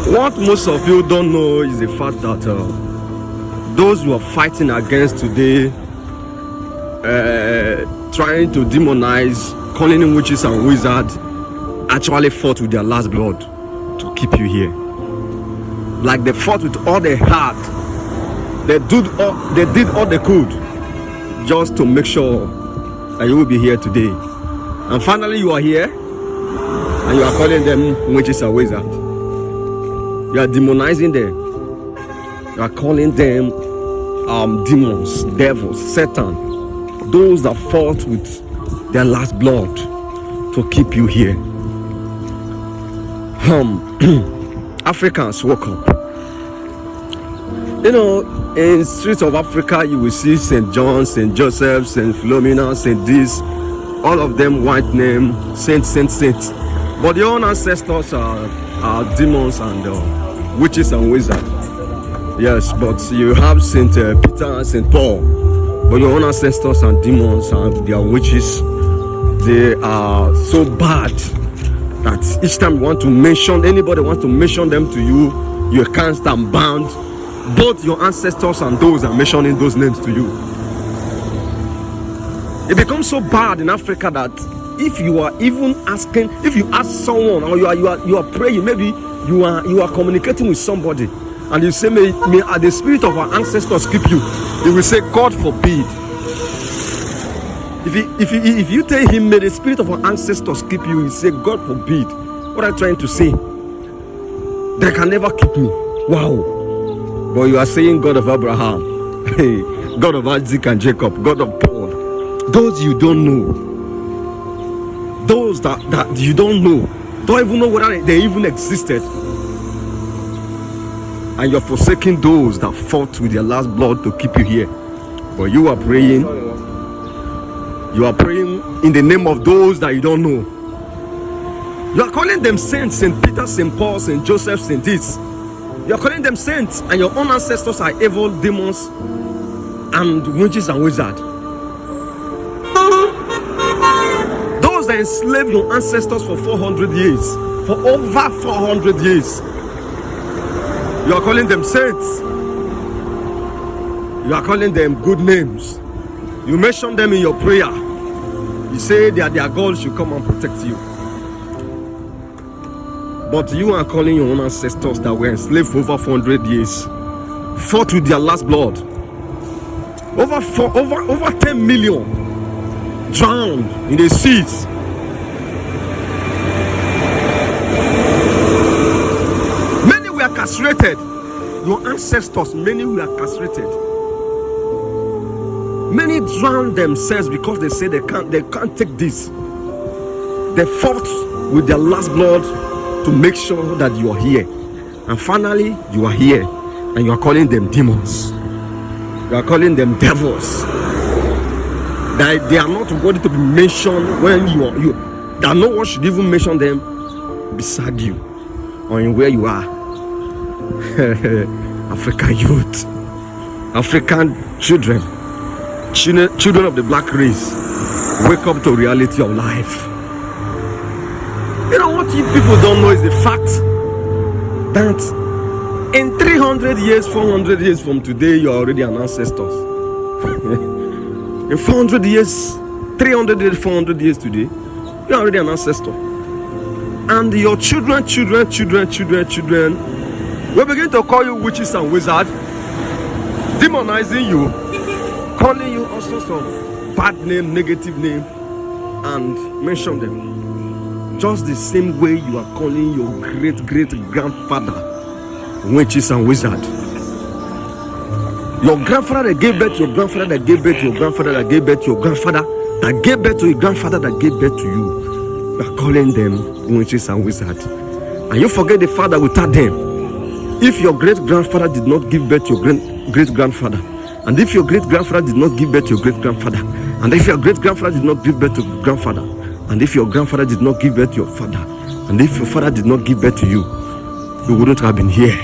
What most of you don't know is the fact that those you are fighting against today, trying to demonize, calling in witches and wizards, actually fought with their last blood to keep you here. Like they fought with all they had. They did all they could just to make sure that you will be here today. And finally you are here and you are calling them witches and wizards. You are demonizing them. You are calling them demons, devils, Satan. Those that fought with their last blood to keep you here. Africans woke up. You know, in streets of Africa, you will see St. John, St. Joseph, St. Philomena, St. this, all of them white name, Saint. But your own ancestors are demons and witches and wizards. Yes, but you have St. Peter and St. Paul. But your own ancestors are demons and they are witches. They are so bad that each time you want to mention, anybody wants to mention them to you, you can't stand bound. Both your ancestors and those are mentioning those names to you. It becomes so bad in Africa that if you are even asking, if you ask someone or you are praying, maybe you are communicating with somebody, and you say, may the spirit of our ancestors keep you. He will say, God forbid. If you tell him, may the spirit of our ancestors keep you, he say, God forbid. What are you trying to say? They can never keep me. Wow. But you are saying God of Abraham, hey, God of Isaac and Jacob, God of Paul. Those you don't know. Those that you don't know. Don't even know whether they even existed. And you're forsaking those that fought with their last blood to keep you here. But you are praying. You are praying in the name of those that you don't know. You are calling them saints, St. Peter, St. Paul, St. Joseph, St. this. You are calling them saints, and your own ancestors are evil demons and witches and wizards. Those that enslaved your ancestors for 400 years, for over 400 years. You are calling them saints. You are calling them good names. You mention them in your prayer. You say that their God should come and protect you. But you are calling your own ancestors that were enslaved for over 400 years, fought with their last blood. Over 10 million drowned in the seas. Many were castrated. Your ancestors, many were castrated. Many drowned themselves because they say they can't take this. They fought with their last blood to make sure that you are here. And finally, you are here. And you are calling them demons. You are calling them devils. They are not worthy to be mentioned when you that no one should even mention them beside you or in where you are. African youth, African children of the black race, wake up to reality of life. You know what you people don't know is the fact that in 300 years, 400 years from today, you are already an ancestor. In 400 years, 300 years, 400 years today, you are already an ancestor. And your children will begin to call you witches and wizards, demonizing you, calling you all sorts of bad name, negative name, and mention them. Just the same way you are calling your great-great-grandfather witches and wizards. Your grandfather that gave birth to your grandfather that gave birth to your grandfather that gave birth to your grandfather that gave birth to your grandfather that gave birth to you. You are calling them witches and wizards. And you forget the fact that without them, if your great-grandfather did not give birth to your great-grandfather, and if your great-grandfather did not give birth to your great-grandfather, and if your great-grandfather did not give birth to your grandfather, and if your grandfather did not give birth to your father, and if your father did not give birth to you, you wouldn't have been here.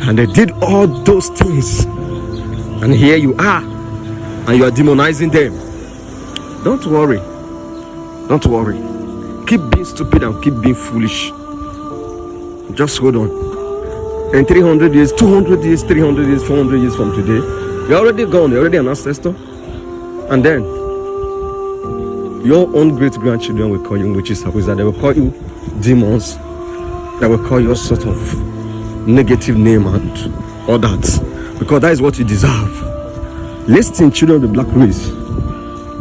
And they did all those things, and here you are, and you are demonizing them. Don't worry. Don't worry. Keep being stupid and keep being foolish. Just hold on. In 300 years, 200 years, 300 years, 400 years from today, you're already gone. You're already an ancestor. And then your own great-grandchildren will call you witches and wizards. They will call you demons. They will call you all sort of negative name and all that. Because that is what you deserve. Listen, children of the black race.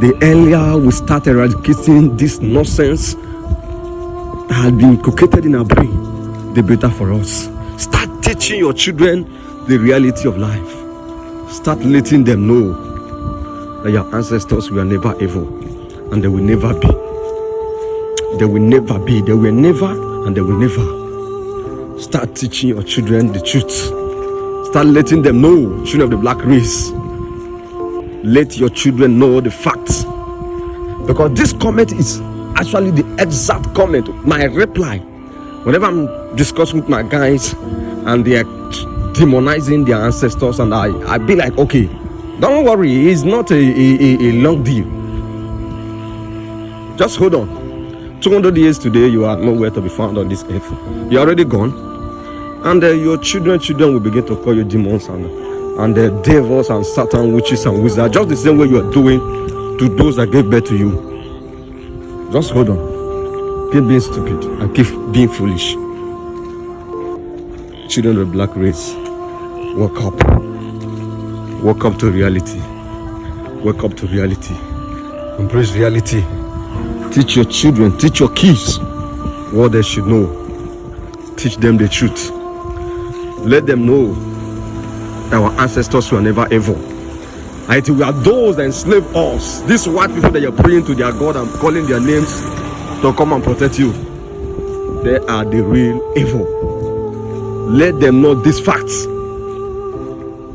The earlier we start eradicating this nonsense that has been inculcated in our brain, the better for us. Start teaching your children the reality of life. Start letting them know that your ancestors were never evil, and they will never be. They will never be. They were never, and they will never. Start teaching your children the truth. Start letting them know, children of the black race. Let your children know the facts. Because this comment is actually the exact comment, my reply. Whenever I'm discussing with my guys and they are demonizing their ancestors, and I be like, okay, don't worry, it's not a long deal. Just hold on. 200 years today, you are nowhere to be found on this earth. You're already gone. And your children will begin to call you demons and the devils and Satan, witches and wizards, just the same way you are doing to those that gave birth to you. Just hold on. Keep being stupid and keep being foolish. Children of the black race, wake up. Wake up to reality. Wake up to reality. Embrace reality. Teach your children, teach your kids what they should know. Teach them the truth. Let them know that our ancestors were never evil. And we are those that enslave us. These white people that you're praying to their God and calling their names to come and protect you, they are the real evil. Let them know these facts.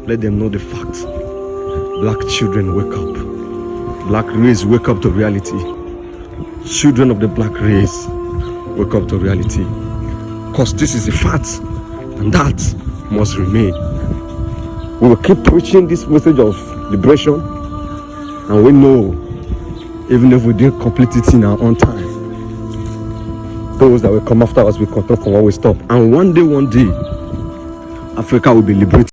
Let them know the facts. Black children, wake up. Black race, wake up to reality. Children of the black race, wake up to reality. Because this is a fact, and that must remain. We will keep preaching this message of liberation, and we know, even if we didn't complete it in our own time, those that will come after us will control from where we stop. And one day, Africa will be liberated.